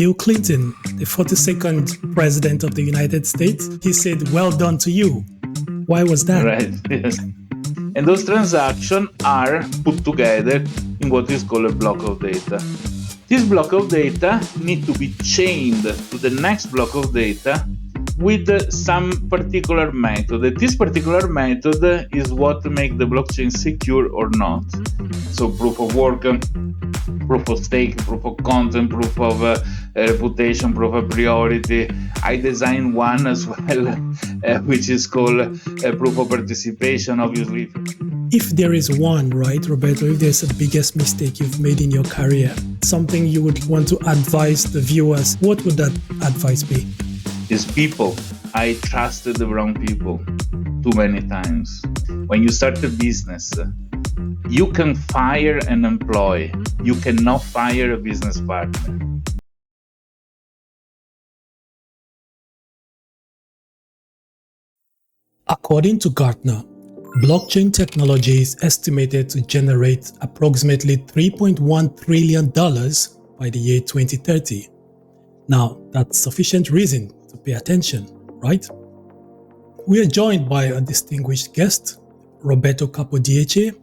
Bill Clinton, the 42nd president of the United States, he said, "Well done to you." Why was that? Right, yes. And those transactions are put together in what is called a block of data. This block of data need to be chained to the next block of data with some particular method. This particular method is what makes the blockchain secure or not. So proof of work, proof of stake, proof of content, proof of reputation, proof of priority. I designed one as well, which is called proof of participation, obviously. If there is one, right, Roberto, if there's the biggest mistake you've made in your career, something you would want to advise the viewers, what would that advice be? Is people. I trusted the wrong people too many times. When you start a business, you can fire an employee. You cannot fire a business partner. According to Gartner, blockchain technology is estimated to generate approximately $3.1 trillion by the year 2030. Now, that's sufficient reason to pay attention, right? We are joined by a distinguished guest, Roberto Capodieci.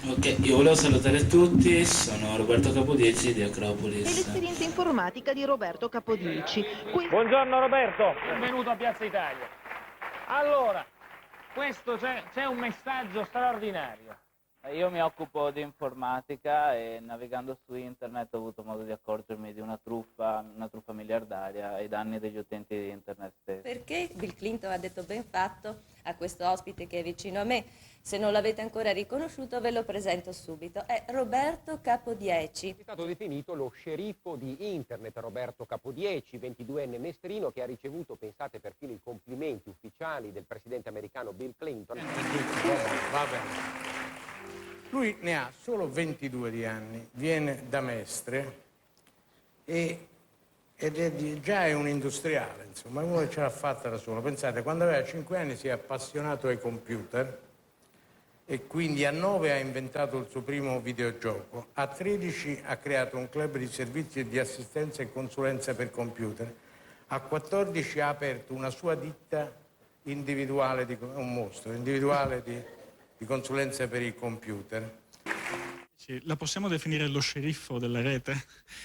Ok, io volevo salutare tutti, sono Roberto Capodieci di Acropolis. E l'esperienza informatica di Roberto Capodieci. Buongiorno Roberto, benvenuto a Piazza Italia. Allora, c'è un messaggio straordinario. Io mi occupo di informatica e navigando su internet ho avuto modo di accorgermi di una truffa miliardaria ai danni degli utenti di internet stessi. Perché Bill Clinton ha detto ben fatto a questo ospite che è vicino a me. Se non l'avete ancora riconosciuto ve lo presento subito. È Roberto Capodieci. È stato definito lo sceriffo di internet Roberto Capodieci, 22enne mestrino che ha ricevuto, pensate, perfino i complimenti ufficiali del presidente americano Bill Clinton. Va bene. Lui ne ha solo 22 di anni, viene da Mestre ed già è un industriale, insomma, uno che ce l'ha fatta da solo. Pensate, quando aveva 5 anni si è appassionato ai computer e quindi a 9 ha inventato il suo primo videogioco, a 13 ha creato un club di servizi di assistenza e consulenza per computer, a 14 ha aperto una sua ditta individuale, un mostro, individuale di consulenza per il computer. La possiamo definire lo sceriffo della rete?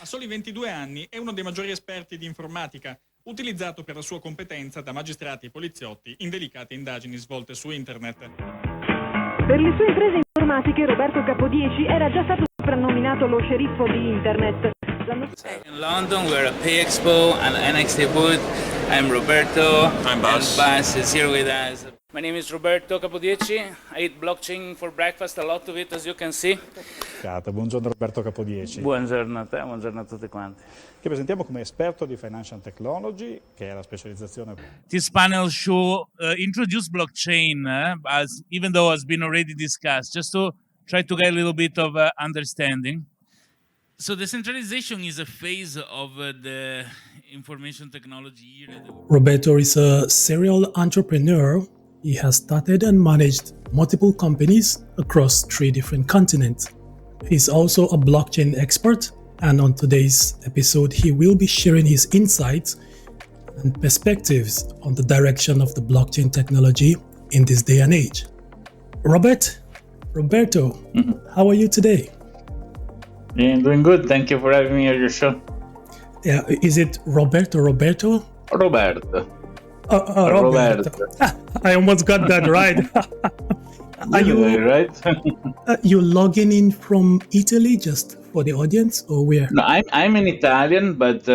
A soli 22 anni è uno dei maggiori esperti di informatica, utilizzato per la sua competenza da magistrati e poliziotti in delicate indagini svolte su internet. Per le sue imprese informatiche Roberto Capodieci era già stato soprannominato lo sceriffo di internet. In London we're at PXPO and NXT booth. I'm Roberto. I'm Bas. And Bas is here with us. My name is Roberto Capodieci. I eat blockchain for breakfast, a lot of it as you can see. Buongiorno Roberto Capodieci. Buongiorno a te, buongiorno a tutti quanti. Che presentiamo come esperto di Financial Technology, che è la specializzazione. This panel show introduce blockchain, even though it's been already discussed, just to try to get a little bit of understanding. So decentralization is a phase of the information technology era. Roberto is a serial entrepreneur. He has started and managed multiple companies across 3 different continents. He's also a blockchain expert, and on today's episode, he will be sharing his insights and perspectives on the direction of the blockchain technology in this day and age. Roberto, how are you today? Yeah, doing good. Thank you for having me on your show. Yeah, is it Roberto? Roberto. Roberto. I almost got that right. Are you right? You logging in from Italy, just for the audience, or where? No, I'm an Italian, but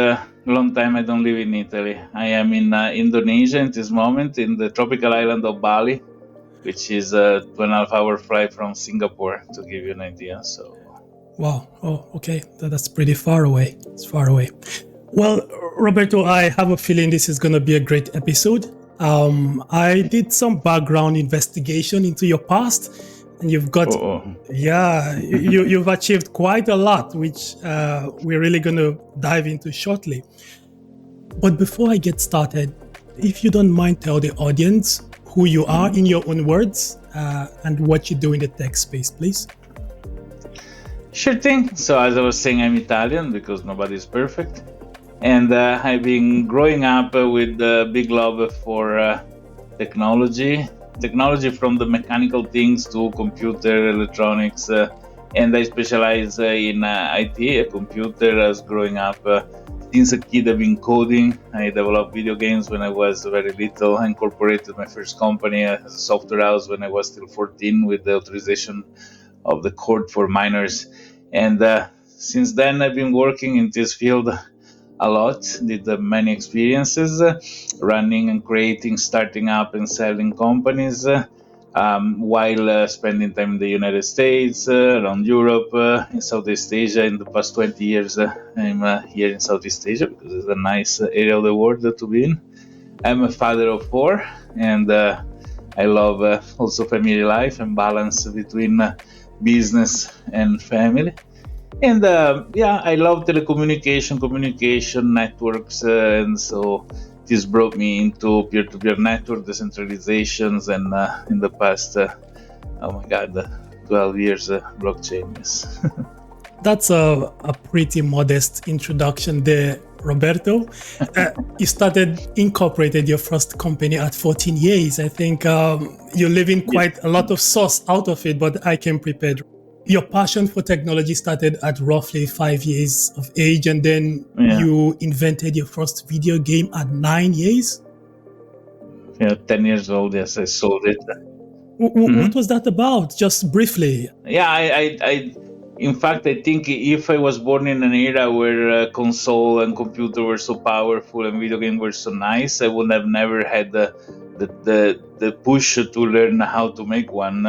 long time I don't live in Italy. I am in Indonesia at this moment, in the tropical island of Bali, which is a 2.5 hour flight from Singapore, to give you an idea. So. Wow. Oh, okay. That's pretty far away. It's far away. Well, Roberto, I have a feeling this is going to be a great episode. I did some background investigation into your past, and you've got, you've achieved quite a lot, which we're really going to dive into shortly. But before I get started, if you don't mind, tell the audience who you are in your own words and what you do in the tech space, please. Sure thing. So as I was saying, I'm Italian because nobody is perfect. And I've been growing up with a big love for technology from the mechanical things to computer electronics. And I specialize in IT, computer. As growing up, since a kid, I've been coding. I developed video games when I was very little. I incorporated my first company as a software house when I was still 14 with the authorization of the court for minors. And since then, I've been working in this field a lot, did many experiences running and creating, starting up and selling companies while spending time in the United States, around Europe, in Southeast Asia. In the past 20 years, I'm here in Southeast Asia because it's a nice area of the world to be in. I'm a father of 4, and I love also family life and balance between business and family. And I love telecommunication, communication networks, and so this brought me into peer-to-peer network decentralizations, and in the past, 12 years, blockchain. Yes. That's a pretty modest introduction there, Roberto. You incorporated your first company at 14 years. I think you're leaving quite a lot of sauce out of it, but I came prepared. Your passion for technology started at roughly 5 years of age, and then you invented your first video game at 9 years? 10 years old, yes, I sold it. What was that about? Just briefly. Yeah, I in fact, I think if I was born in an era where console and computer were so powerful and video games were so nice, I would have never had the push to learn how to make one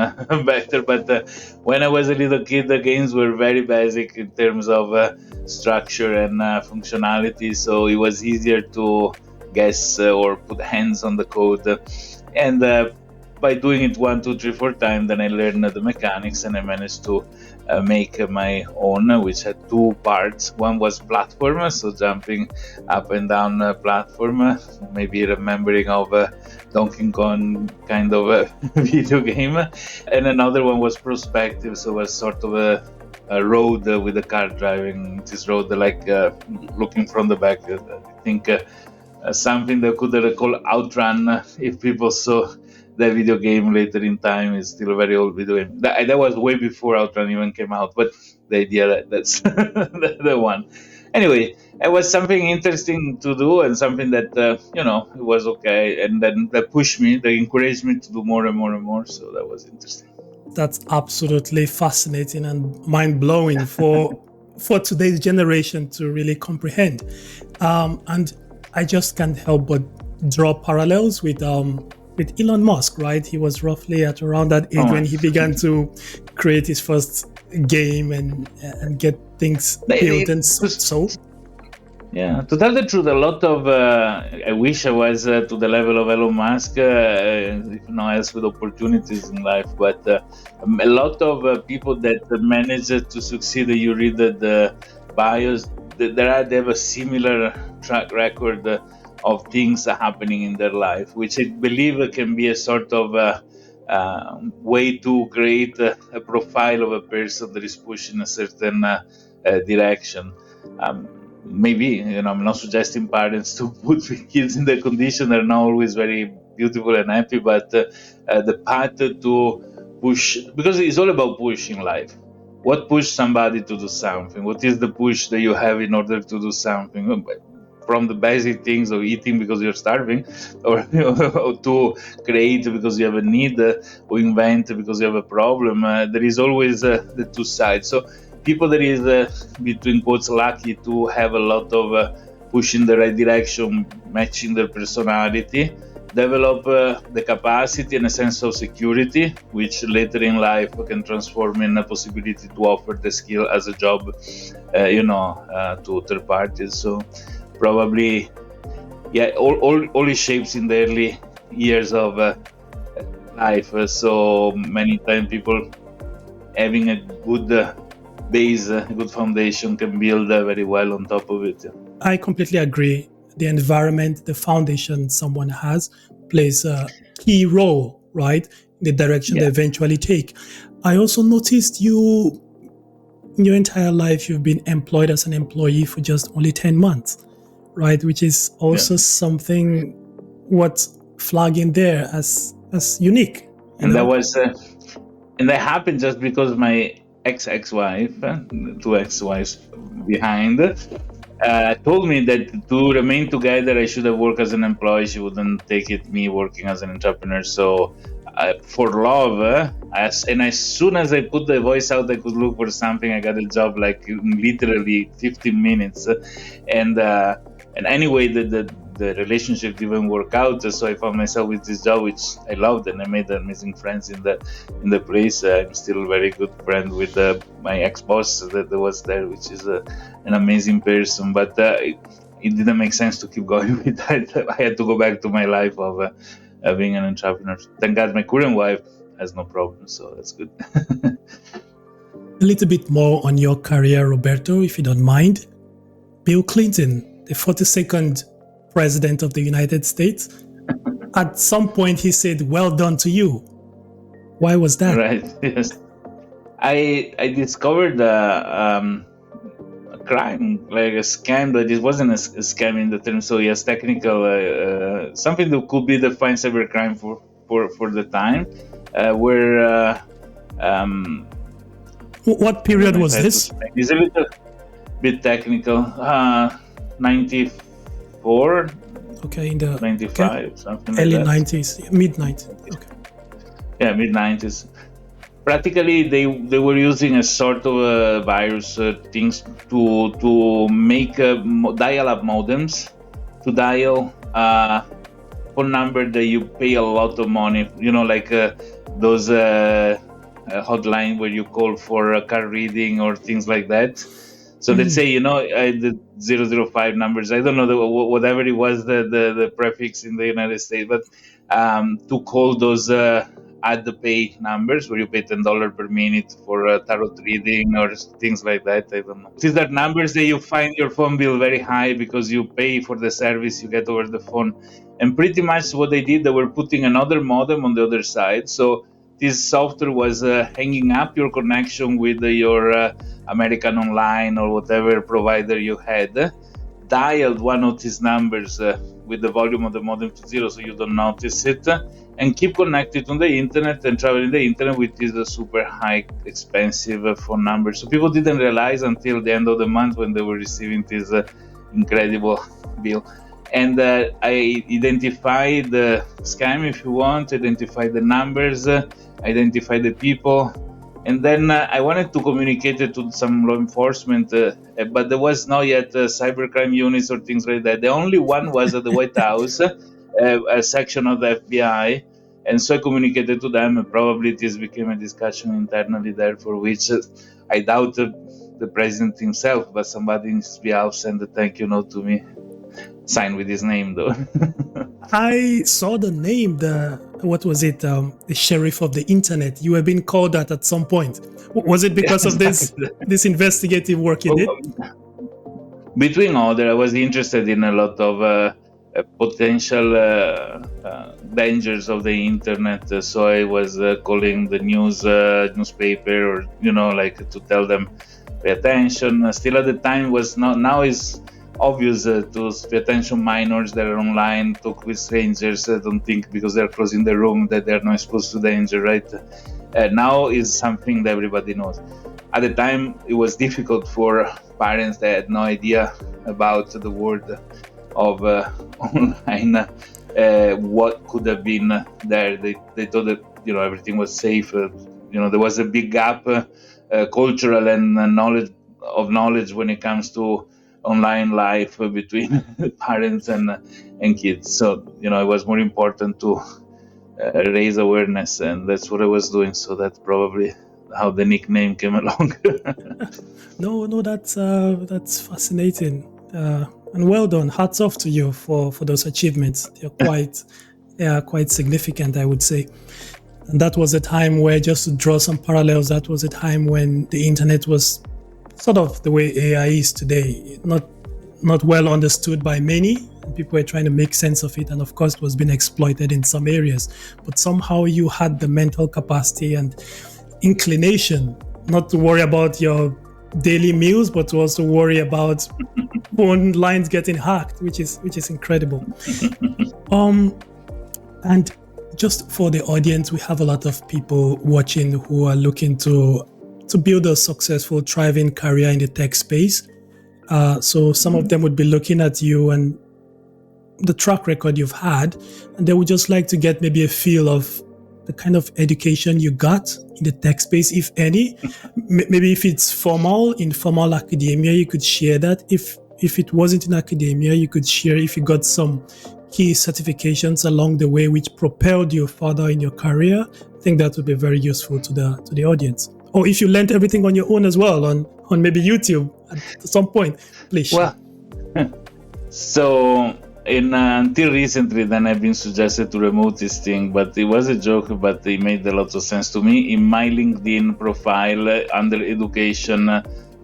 better. But when I was a little kid, the games were very basic in terms of structure and functionality, so it was easier to guess or put hands on the code. And by doing it 1, 2, 3, 4 times, then I learned the mechanics, and I managed to make my own, which had 2 parts. One was platform, so jumping up and down platform, maybe remembering of Donkey Kong kind of a video game. And another one was perspective, so it was sort of a road with a car driving this road, like looking from the back. I think something that could recall Outrun if people saw the video game later in time. Is still a very old video game. That was way before Outrun even came out, but the idea that's the one. Anyway, it was something interesting to do and something that, it was okay. And then that pushed me, that encouraged me to do more and more and more. So that was interesting. That's absolutely fascinating and mind-blowing for today's generation to really comprehend. And I just can't help but draw parallels with Elon Musk, right? He was roughly at around that age when he began to create his first game and get things built and sold. Yeah, to tell the truth, a lot of I wish I was to the level of Elon Musk, if not else with opportunities in life. But a lot of people that manage to succeed, you read the bios, they have a similar track record of things happening in their life, which I believe can be a sort of way to create a profile of a person that is pushing a certain direction. Maybe, I'm not suggesting parents to put kids in the condition. They're not always very beautiful and happy, but the path to push, because it's all about pushing life. What pushes somebody to do something? What is the push that you have in order to do something? From the basic things of eating because you're starving, or to create because you have a need, or invent because you have a problem. There is always the 2 sides. So people that is between quotes lucky to have a lot of push in the right direction, matching their personality, develop the capacity and a sense of security, which later in life can transform in a possibility to offer the skill as a job, to third parties. So probably, all it shapes in the early years of life. So many times people having a good base, a good foundation can build very well on top of it. I completely agree. The environment, the foundation someone has plays a key role, right? In the direction they eventually take. I also noticed you, in your entire life, you've been employed as an employee for just only 10 months. right? Which is also something what's flagging there as unique. And that was, and that happened just because my ex-wife, two ex-wives behind, told me that to remain together, I should have worked as an employee. She wouldn't take it me working as an entrepreneur. So for love, as soon as I put the voice out, I could look for something. I got a job like in literally 15 minutes. And anyway, the relationship didn't work out, so I found myself with this job, which I loved, and I made amazing friends in the place. I'm still a very good friend with my ex-boss that was there, which is an amazing person. But it didn't make sense to keep going with that. I had to go back to my life of being an entrepreneur. Thank God my current wife has no problem, so that's good. A little bit more on your career, Roberto, if you don't mind. Bill Clinton, the 42nd President of the United States, at some point he said, "Well done to you." Why was that? Right, yes. I discovered a crime, like a scam, but it wasn't a scam in the term. So yes, technical, something that could be defined cybercrime for the time, where what period was this? It's a little bit technical. 94. Okay, in the 95, something early like that. 90s, mid 90s. Okay. Yeah, mid 90s. Practically, they were using a sort of virus things to make dial-up modems to dial phone number that you pay a lot of money. You know, like those hotline where you call for a car reading or things like that. So let's say, the 005 numbers, I don't know, whatever it was, the prefix in the United States, but to call those add the pay numbers where you pay $10 per minute for a tarot reading or things like that. I don't know. These are numbers that you find your phone bill very high because you pay for the service you get over the phone. And pretty much what they did, they were putting another modem on the other side. So this software was hanging up your connection with your American Online or whatever provider you had, dialed one of these numbers with the volume of the modem to zero so you don't notice it, and keep connected on the internet and traveling the internet with this super high, expensive phone number. So people didn't realize until the end of the month when they were receiving this incredible bill. And I identified the scam, if you want, identify the numbers, identify the people. And then I wanted to communicate it to some law enforcement, but there was not yet cybercrime units or things like that. The only one was at the White House, a section of the FBI. And so I communicated to them, and probably this became a discussion internally there, for which I doubt the president himself, but somebody in his behalf sent a thank you note to me, signed with his name though. I saw the name, what was it? The sheriff of the internet. You have been called that at some point. Was it because of this investigative work you did? Between other, I was interested in a lot of potential dangers of the internet. So I was calling the newspaper, or like to tell them pay attention. Still at the time was not. Now is obvious to pay attention. Minors that are online, talk with strangers, don't think because they're closing the room that they're not exposed to danger, right? Now is something that everybody knows. At the time, it was difficult for parents that had no idea about the world of online, what could have been there. They thought that everything was safe. There was a big gap, cultural and knowledge when it comes to online life between parents and kids. So it was more important to raise awareness, and that's what I was doing. So that's probably how the nickname came along. No, that's fascinating, and well done. Hats off to you for those achievements. They are quite significant, I would say. And that was a time where, just to draw some parallels, that was a time when the internet was sort of the way AI is today, not well understood by many. People were trying to make sense of it, and of course it was being exploited in some areas. But somehow you had the mental capacity and inclination not to worry about your daily meals, but to also worry about phone lines getting hacked, which is incredible. And just for the audience, we have a lot of people watching who are looking to build a successful, thriving career in the tech space. So some of them would be looking at you and the track record you've had, and they would just like to get maybe a feel of the kind of education you got in the tech space, if any. Maybe if it's formal, informal academia, you could share that. If it wasn't in academia, you could share if you got some key certifications along the way which propelled you further in your career. I think that would be very useful to the audience. Or if you learned everything on your own as well on maybe YouTube at some point, please share. Well, so until recently, then I've been suggested to remove this thing, but it was a joke, but it made a lot of sense to me. In my LinkedIn profile, under education,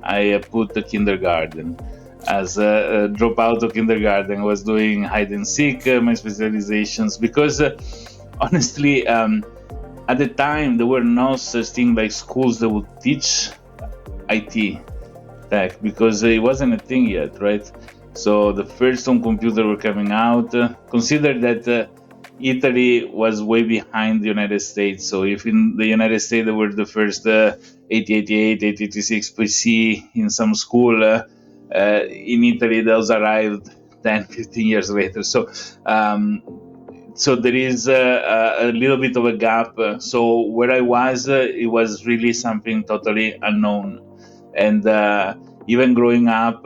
I put the kindergarten. As a dropout of kindergarten, I was doing hide and seek, my specializations, because honestly, at the time, there were no such thing like schools that would teach IT tech, because it wasn't a thing yet, right? So the first home computer were coming out. Consider that Italy was way behind the United States. So if in the United States there were the first 8088, 8086 PC in some school, in Italy those arrived 10, 15 years later. So there is a little bit of a gap. So where I was, it was really something totally unknown. And even growing up,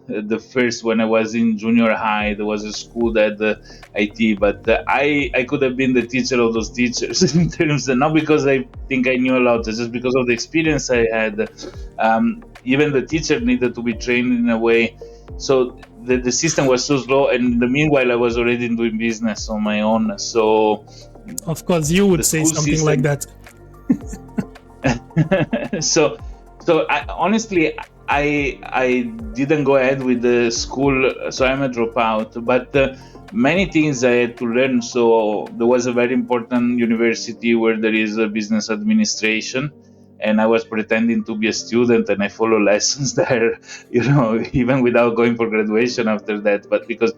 the first, when I was in junior high, there was a school that IT, but I could have been the teacher of those teachers in terms of, not because I think I knew a lot, just because of the experience I had. Even the teacher needed to be trained in a way. So the system was so slow, and in the meanwhile, I was already doing business on my own. So, of course, you would say something system, like that. So honestly, I didn't go ahead with the school, so I'm a dropout. But many things I had to learn. So there was a very important university where there is a business administration, and I was pretending to be a student, and I follow lessons there, even without going for graduation after that. But because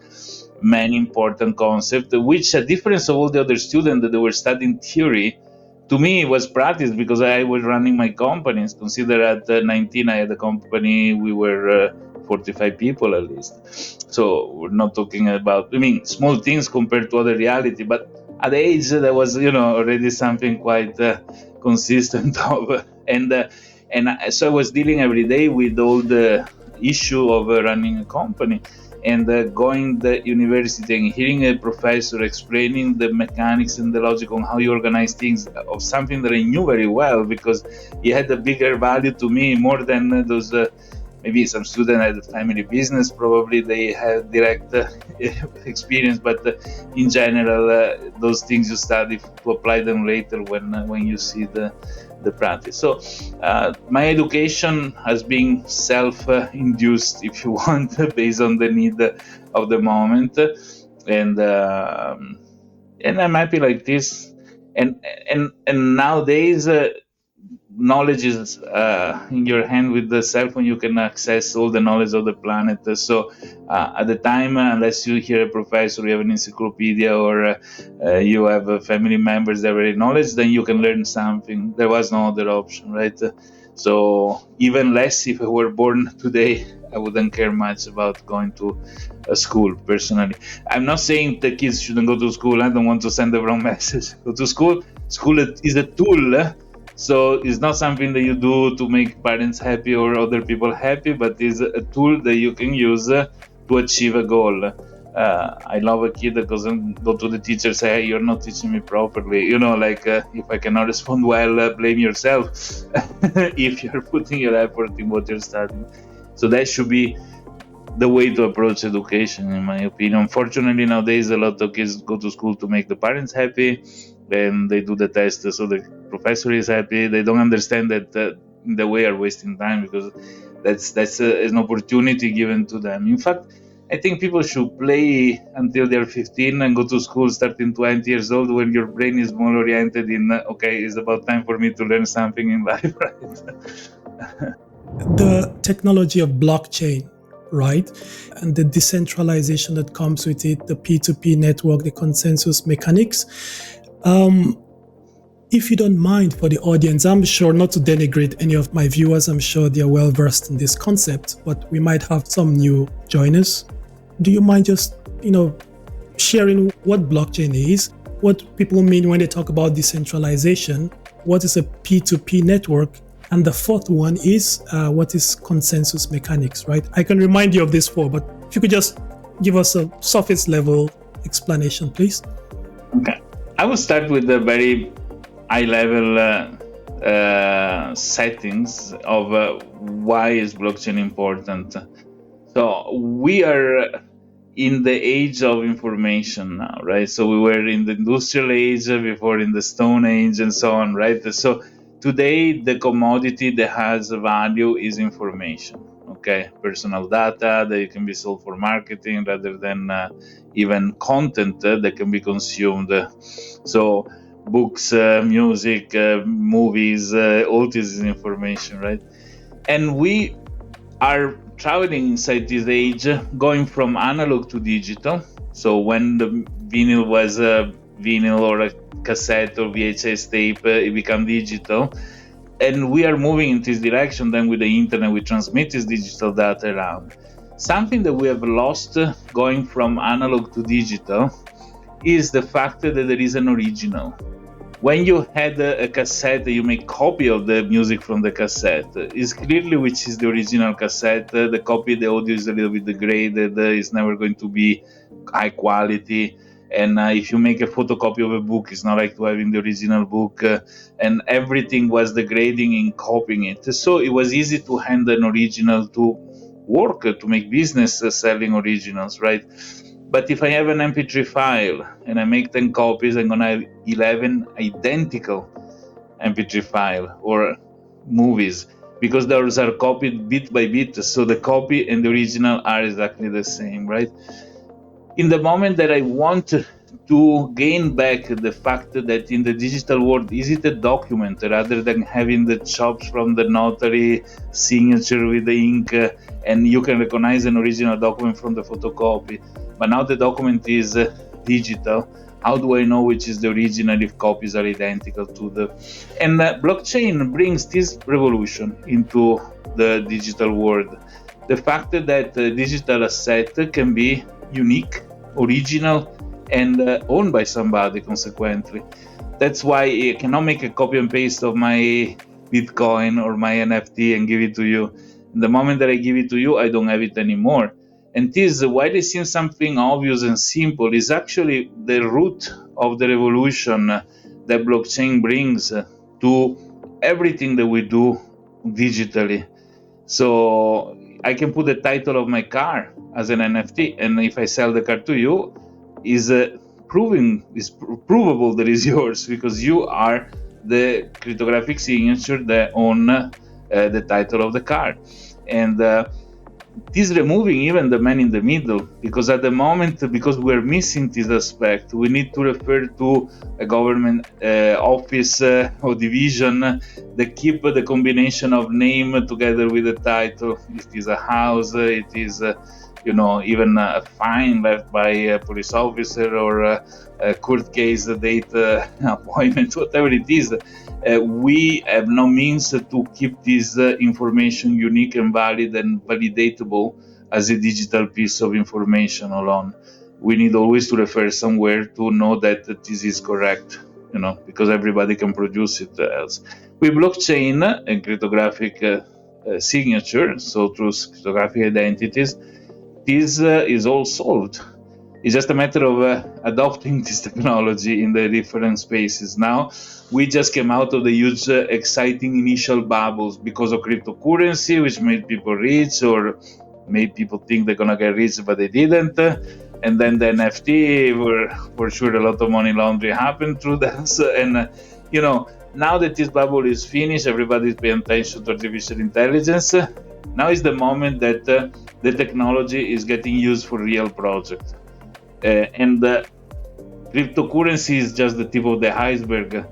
many important concepts, which a difference of all the other students that they were studying theory, to me, it was practice because I was running my companies. Consider at 19, I had a company. We were 45 people at least. So we're not talking about, small things compared to other reality. But at the age, that was, already something quite consistent of. And so I was dealing every day with all the issue of running a company. And going to university and hearing a professor explaining the mechanics and the logic on how you organize things of something that I knew very well, because it had a bigger value to me more than those, maybe some student had a family business, probably they had direct experience, but in general, those things you study to apply them later when you see the practice. So my education has been self-induced, if you want, based on the need of the moment, and I'm happy like this. And nowadays, knowledge is in your hand. With the cell phone, you can access all the knowledge of the planet. So at the time, unless you hear a professor, you have an encyclopedia, or you have family members that have already knowledge, then you can learn something. There was no other option, right? So even less if I were born today, I wouldn't care much about going to a school, personally. I'm not saying the kids shouldn't go to school. I don't want to send the wrong message. Go to school. School is a tool. So it's not something that you do to make parents happy or other people happy, but it's a tool that you can use to achieve a goal. I love a kid that doesn't go to the teacher and say, hey, you're not teaching me properly. If I cannot respond well, blame yourself if you're putting your effort in what you're studying. So that should be the way to approach education, in my opinion. Unfortunately, nowadays, a lot of kids go to school to make the parents happy. Then they do the test so the professor is happy. They don't understand that the way are wasting time, because that's an opportunity given to them. In fact, I think people should play until they're 15 and go to school starting 20 years old, when your brain is more oriented in, okay, it's about time for me to learn something in life, right? the technology of blockchain, right? And the decentralization that comes with it, the P2P network, the consensus mechanics. If you don't mind, for the audience, I'm sure not to denigrate any of my viewers, I'm sure they're well versed in this concept, but we might have some new joiners. Do you mind just, sharing what blockchain is, what people mean when they talk about decentralization, what is a P2P network, and the fourth one is what is consensus mechanics, right? I can remind you of these four, but if you could just give us a surface level explanation, please. Okay. I will start with the very high-level settings of why is blockchain important. So we are in the age of information now, right? So we were in the industrial age before, in the Stone Age, and so on, right? So today, the commodity that has value is information. Okay, personal data that can be sold for marketing rather than even content that can be consumed. So books, music, movies, all this is information, right? And we are traveling inside this age, going from analog to digital. So when the vinyl was a vinyl or a cassette or VHS tape, it became digital. And we are moving in this direction. Then with the internet, we transmit this digital data around. Something that we have lost going from analog to digital is the fact that there is an original. When you had a cassette, you make copy of the music from the cassette. It's clearly which is the original cassette. The copy, the audio is a little bit degraded. It's never going to be high quality. And if you make a photocopy of a book, it's not like to having the original book. And everything was degrading in copying it. So it was easy to hand an original to work, to make business selling originals, right? But if I have an MP3 file and I make 10 copies, I'm going to have 11 identical MP3 file or movies, because those are copied bit by bit. So the copy and the original are exactly the same, right? In the moment that I want to gain back the fact that in the digital world, is it a document rather than having the chops from the notary signature with the ink, and you can recognize an original document from the photocopy. But now the document is digital. How do I know which is the original if copies are identical to the... And blockchain brings this revolution into the digital world. The fact that a digital asset can be unique, original, and owned by somebody, consequently. That's why I cannot make a copy and paste of my Bitcoin or my NFT and give it to you. The moment that I give it to you, I don't have it anymore. And this, why they seem something obvious and simple, is actually the root of the revolution that blockchain brings to everything that we do digitally. So I can put the title of my car as an NFT, and if I sell the car to you, is provable that is yours, because you are the cryptographic signature that own the title of the car. And this removing even the man in the middle, because at the moment, because we're missing this aspect, we need to refer to a government office or division that keep the combination of name together with the title. It is a house, it is even a fine left by a police officer or a court case date appointment, whatever it is. We have no means to keep this information unique and valid and validatable as a digital piece of information alone. We need always to refer somewhere to know that this is correct, because everybody can produce it else. With blockchain and cryptographic signature, so through cryptographic identities, this is all solved. It's just a matter of adopting this technology in the different spaces. Now, we just came out of the huge, exciting initial bubbles because of cryptocurrency, which made people rich or made people think they're going to get rich, but they didn't. And then the NFT, where for sure a lot of money laundering happened through that. And, now that this bubble is finished, everybody's paying attention to artificial intelligence. Now is the moment that the technology is getting used for real projects. And cryptocurrency is just the tip of the iceberg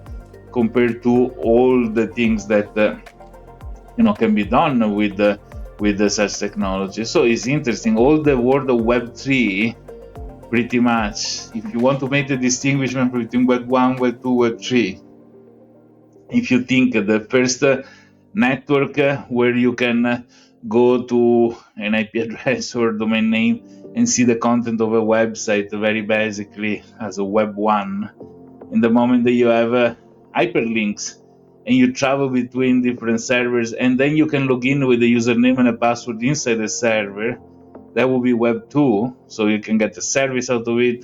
compared to all the things that can be done with such technology. So it's interesting. All the world of Web3, pretty much, if you want to make the distinguishment between Web 1, Web 2, Web 3, if you think the first network where you can go to an IP address or domain name and see the content of a website very basically as a Web 1, in the moment that you have hyperlinks and you travel between different servers and then you can log in with a username and a password inside the server, that will be Web 2, so you can get a service out of it,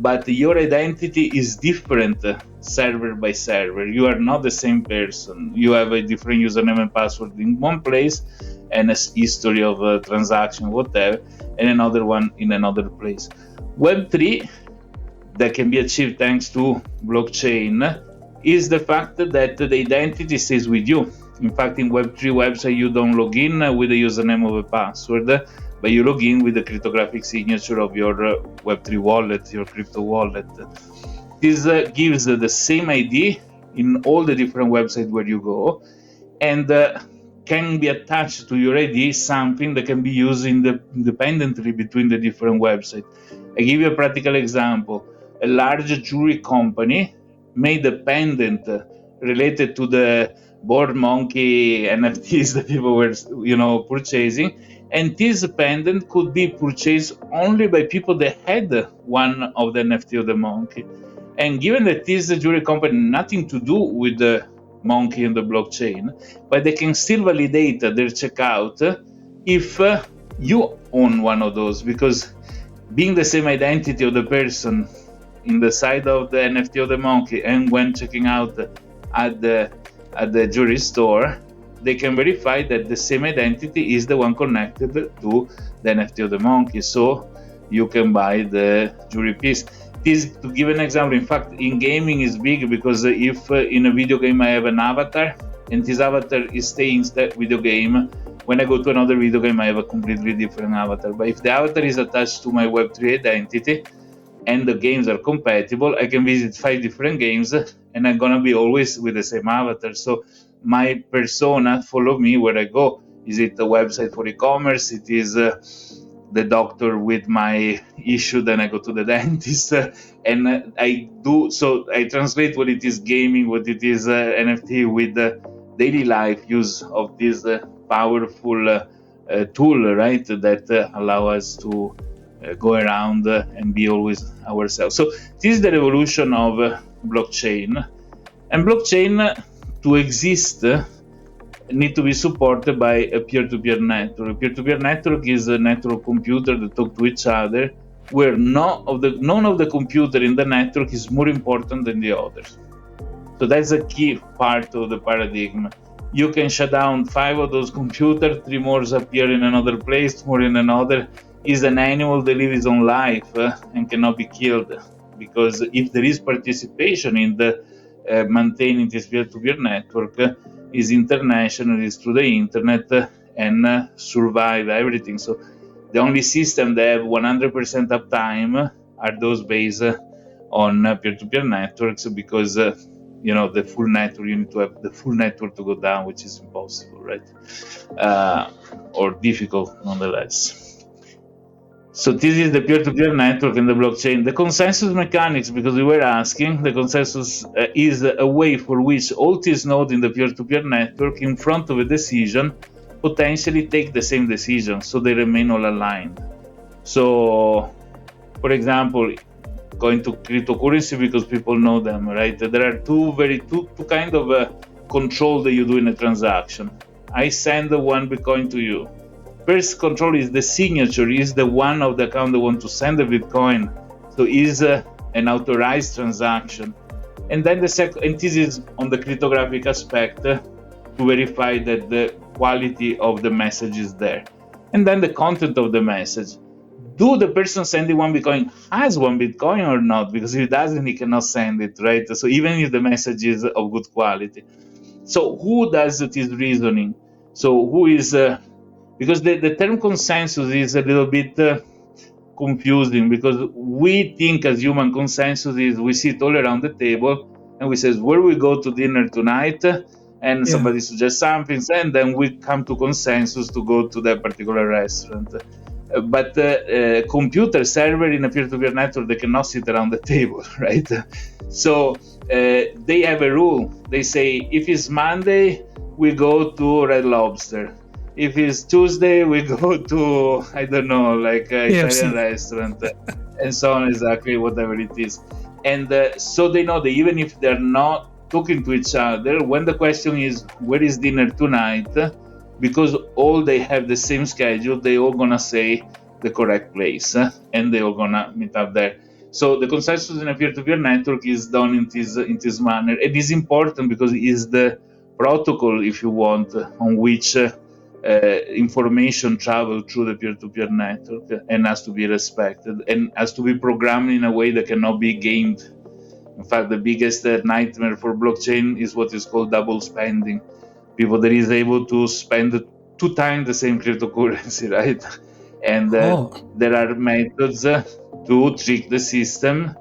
but your identity is different server by server. You are not the same person. You have a different username and password in one place and a history of a transaction, whatever, and another one in another place. Web 3, that can be achieved thanks to blockchain, is the fact that the identity stays with you. In fact, in Web3 website, you don't log in with a username or a password, but you log in with the cryptographic signature of your Web3 wallet, your crypto wallet. This gives the same ID in all the different websites where you go, and can be attached to your ID something that can be used independently between the different websites. I give you a practical example. A large jewelry company made a pendant related to the board monkey NFTs that people were, purchasing, and this pendant could be purchased only by people that had one of the NFT of the monkey. And given that this jewelry company nothing to do with the monkey and the blockchain, but they can still validate their checkout if you own one of those, because being the same identity of the person in the side of the NFT of the monkey and when checking out at the jewelry store, they can verify that the same identity is the one connected to the NFT of the monkey, so you can buy the jewelry piece. This, to give an example, in fact, in gaming is big, because if in a video game I have an avatar and this avatar is staying in that video game, when I go to another video game I have a completely different avatar. But if the avatar is attached to my Web3 identity and the games are compatible, I can visit 5 different games and I'm gonna be always with the same avatar. So my persona follow me where I go. Is it a website for e-commerce? It is the doctor with my issue, then I go to the dentist, and I translate what it is gaming, what it is NFT with the daily life use of this powerful tool, right, that allow us to go around and be always ourselves. So this is the revolution of blockchain, and blockchain to exist need to be supported by a peer-to-peer network. A peer-to-peer network is a network of computers that talk to each other, where none of the computer in the network is more important than the others. So that's a key part of the paradigm. You can shut down 5 of those computers, 3 more appear in another place, 2 more in another. Is an animal that lives its own life and cannot be killed, because if there is participation in the maintaining this peer-to-peer network, is international, is through the internet, and survive everything. So the only system that have 100% uptime are those based on peer-to-peer networks, because the full network, you need to have the full network to go down, which is impossible, right? Or difficult nonetheless. So this is the peer-to-peer network and the blockchain. The consensus mechanics, because we were asking, the consensus is a way for which all these nodes in the peer-to-peer network in front of a decision potentially take the same decision, so they remain all aligned. So, for example, going to cryptocurrency because people know them, right? There are two kind of control that you do in a transaction. I send 1 Bitcoin to you. First control is the signature, is the one of the account that want to send the Bitcoin. So is an authorized transaction. And then the second, and this is on the cryptographic aspect to verify that the quality of the message is there. And then the content of the message. Do the person sending 1 Bitcoin has 1 Bitcoin or not? Because if he doesn't, he cannot send it, right? So even if the message is of good quality. So who does this reasoning? So who is... because the term consensus is a little bit confusing, because we think as human consensus is we sit all around the table and we say, where we go to dinner tonight, and somebody suggests something, and then we come to consensus to go to that particular restaurant. But computer server in a peer-to-peer network, they cannot sit around the table, right? So they have a rule. They say, if it's Monday, we go to Red Lobster. If it's Tuesday, we go to, I don't know, like Italian restaurant, and so on, exactly, whatever it is. And so they know that even if they're not talking to each other, when the question is, where is dinner tonight? Because all they have the same schedule, they all gonna say the correct place, and they all gonna meet up there. So the consensus in a peer-to-peer network is done in this manner. It is important because it is the protocol, if you want, on which information travel through the peer-to-peer network, and has to be respected and has to be programmed in a way that cannot be gamed. In fact, the biggest nightmare for blockchain is what is called double spending. People that is able to spend 2 times the same cryptocurrency, right? And there are methods to trick the system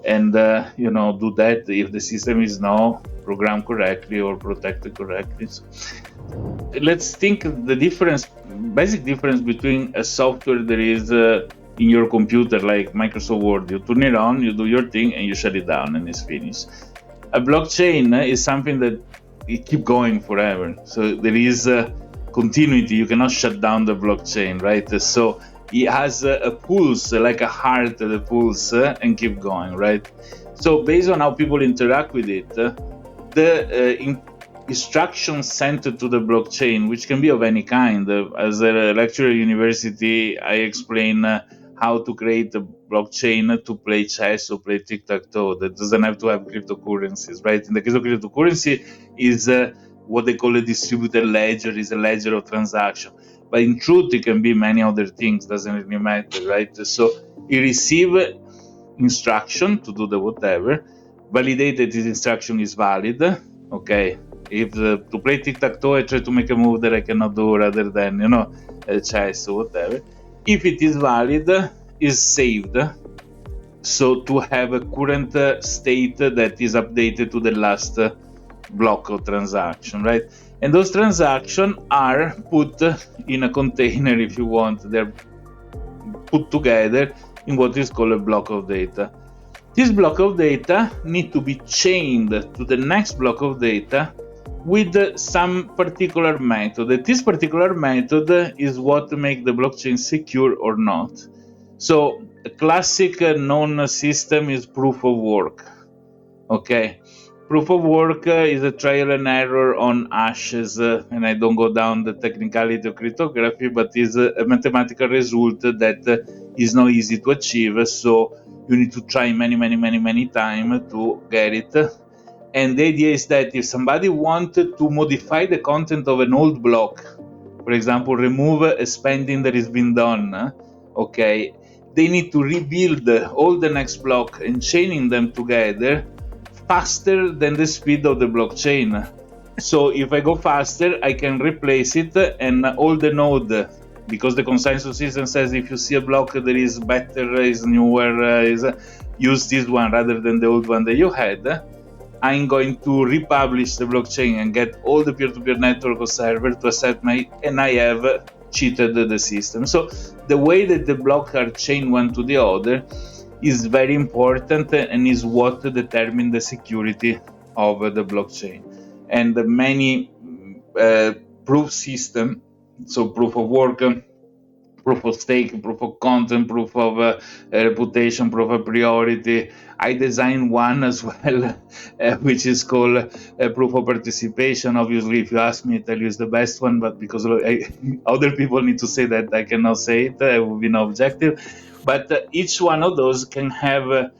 and do that if the system is not programmed correctly or protected correctly. So, let's think the basic difference between a software that is in your computer, like Microsoft Word. You turn it on, you do your thing, and you shut it down, and it's finished. A blockchain is something that it keep going forever. So there is continuity. You cannot shut down the blockchain, right? So it has a pulse, like a heart, the pulse, and keep going, right? So based on how people interact with it, the instructions sent to the blockchain, which can be of any kind. As a lecturer at university, I explain how to create a blockchain to play chess or play tic-tac-toe. That doesn't have to have cryptocurrencies, right? In the case of cryptocurrency, is what they call a distributed ledger, is a ledger of transaction. But in truth, it can be many other things, doesn't really matter, right? So you receive instruction to do the whatever, validate that this instruction is valid, okay? If to play tic-tac-toe, I try to make a move that I cannot do rather than, chess or whatever. If it is valid, is saved, so to have a current state that is updated to the last block of transaction, right? And those transactions are put in a container, if you want. They're put together in what is called a block of data. This block of data need to be chained to the next block of data with some particular method. This particular method is what makes the blockchain secure or not. So a classic known system is proof of work. Okay, proof of work is a trial and error on hashes, and I don't go down the technicality of cryptography, but is a mathematical result that is not easy to achieve. So you need to try many times to get it. And the idea is that if somebody wanted to modify the content of an old block, for example, remove a spending that has been done, okay, they need to rebuild all the next block and chaining them together faster than the speed of the blockchain. So if I go faster, I can replace it, and all the node, because the consensus system says if you see a block that is better, is newer, use this one rather than the old one that you had. I'm going to republish the blockchain and get all the peer-to-peer network of server to accept and I have cheated the system. So the way that the blocks are chained one to the other is very important and is what determines the security of the blockchain. And many proof system, so proof of work, proof of stake, proof of content, proof of reputation, proof of priority. I designed one as well, which is called proof of participation. Obviously, if you ask me, I tell you it's the best one, but because other people need to say that, I cannot say it. It would be no objective. But each one of those can have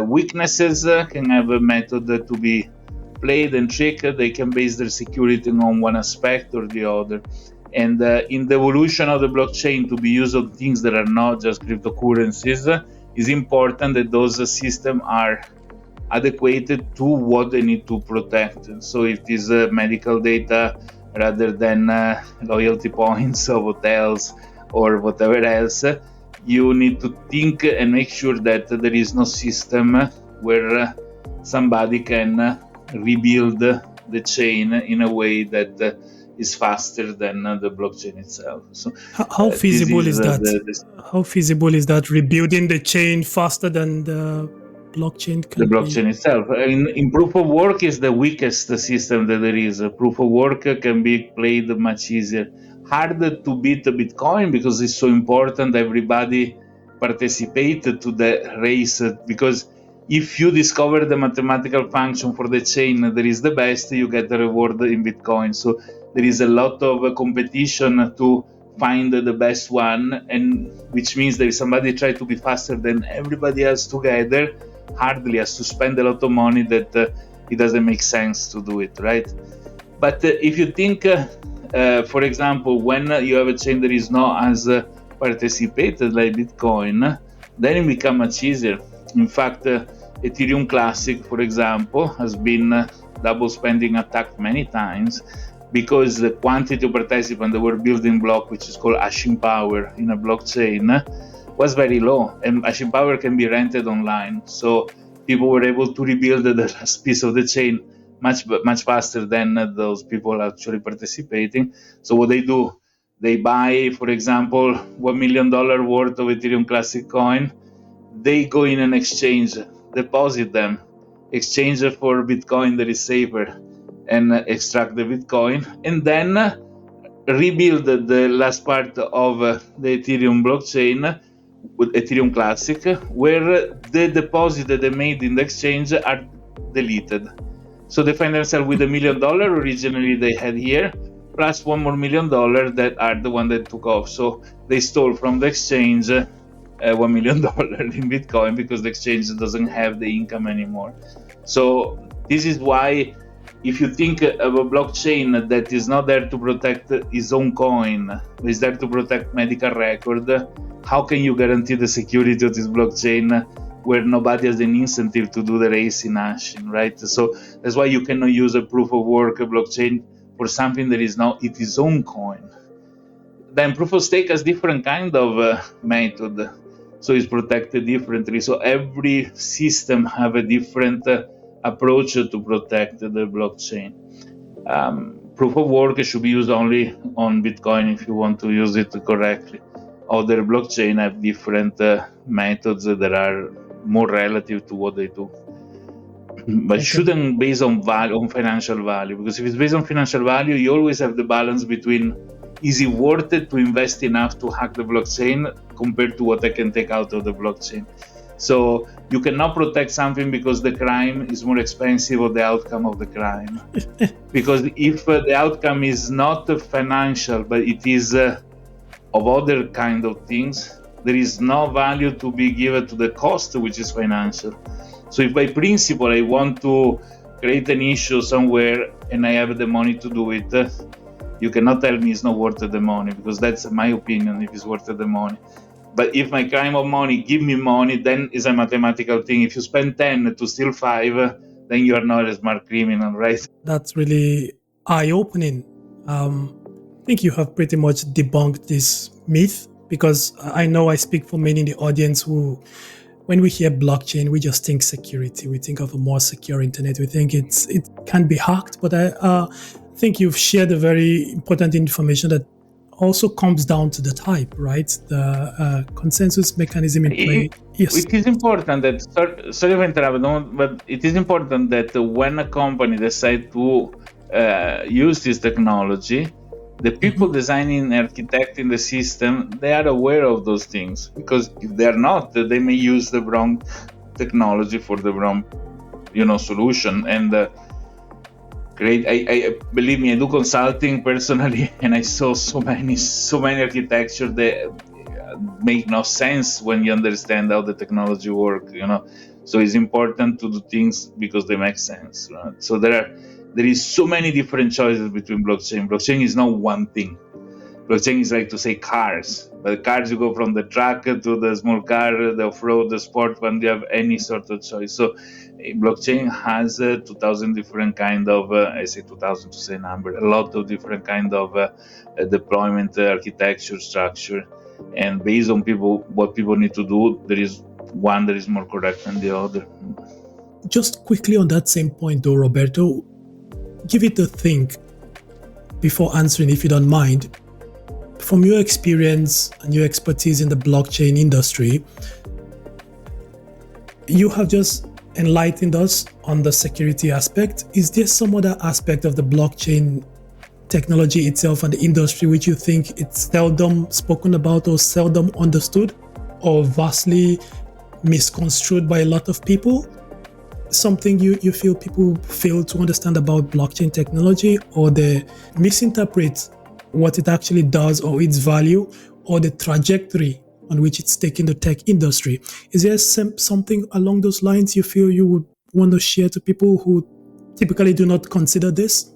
weaknesses, can have a method to be played and tricked. They can base their security on one aspect or the other. And in the evolution of the blockchain to be used on things that are not just cryptocurrencies, it's important that those systems are adequate to what they need to protect. So if it is medical data rather than loyalty points of hotels or whatever else, you need to think and make sure that there is no system where somebody can rebuild the chain in a way that is faster than the blockchain itself. So how feasible is that? How feasible is that, rebuilding the chain faster than the blockchain can the blockchain itself? In proof of work is the weakest system that there is. Proof of work can be played much easier. Harder to beat Bitcoin because it's so important. Everybody participate to the race, because if you discover the mathematical function for the chain that is the best, you get the reward in Bitcoin. So there is a lot of competition to find the best one, and which means that if somebody try to be faster than everybody else together, hardly has to spend a lot of money that it doesn't make sense to do it, right? But if you think, for example, when you have a chain that is not as participated like Bitcoin, then it becomes much easier. In fact, Ethereum Classic, for example, has been double spending attacked many times because the quantity of participants that were building block, which is called hashing power in a blockchain, was very low, and hashing power can be rented online. So people were able to rebuild the last piece of the chain much faster than those people actually participating. So what they do, they buy, for example, $1 million worth of Ethereum Classic coin. They go in an exchange, deposit them, exchange it for Bitcoin that is safer, and extract the Bitcoin, and then rebuild the last part of the Ethereum blockchain with Ethereum Classic, where the deposit that they made in the exchange are deleted. So they find themselves with $1 million originally they had here, plus $1 more million that are the one that took off. So they stole from the exchange $1 million in Bitcoin because the exchange doesn't have the income anymore. So this is why, if you think of a blockchain that is not there to protect its own coin, is there to protect medical record, how can you guarantee the security of this blockchain where nobody has an incentive to do the race in hashing, right? So that's why you cannot use a proof of work blockchain for something that is not its own coin. Then proof of stake has different kind of method, so it's protected differently. So every system have a different approach to protect the blockchain. Proof of work should be used only on Bitcoin if you want to use it correctly. Other blockchain have different methods that are more relative to what they do, but shouldn't based on value, on financial value, because if it's based on financial value, you always have the balance between is it worth it to invest enough to hack the blockchain compared to what I can take out of the blockchain. So you cannot protect something because the crime is more expensive or the outcome of the crime. Because if the outcome is not financial, but it is of other kind of things, there is no value to be given to the cost, which is financial. So if by principle I want to create an issue somewhere and I have the money to do it, you cannot tell me it's not worth the money, because that's my opinion if it's worth the money. But if my crime of money give me money, then it's a mathematical thing. If you spend 10 to steal 5, then you are not a smart criminal, right? That's really eye-opening. I think you have pretty much debunked this myth, because I know I speak for many in the audience who, when we hear blockchain, we just think security. We think of a more secure internet. We think it can be hacked. But I think you've shared a very important information that also comes down to the type, right? The consensus mechanism in play. Yes. It is important that, sorry for interrupting, but it is important that when a company decides to use this technology, the people designing and architecting the system, they are aware of those things, because if they are not, they may use the wrong technology for the wrong, solution. And I believe me, I do consulting personally, and I saw so many architecture that make no sense when you understand how the technology works. So it's important to do things because they make sense. Right? So there is so many different choices between blockchain. Blockchain is not one thing. Blockchain is like to say cars. But cars, you go from the truck to the small car, the off-road, the sport one, you have any sort of choice. So blockchain has 2,000 different kind of, I say 2,000 to say a number, a lot of different kind of deployment, architecture, structure. And based on what people need to do, there is one that is more correct than the other. Just quickly on that same point though, Roberto, give it a think before answering, if you don't mind. From your experience and your expertise in the blockchain industry, you have just enlightened us on the security aspect. Is there some other aspect of the blockchain technology itself and the industry which you think it's seldom spoken about or seldom understood or vastly misconstrued by a lot of people? Something you feel people fail to understand about blockchain technology, or they misinterpret what it actually does or its value or the trajectory on which it's taking the tech industry? Is there something along those lines you feel you would want to share to people who typically do not consider this?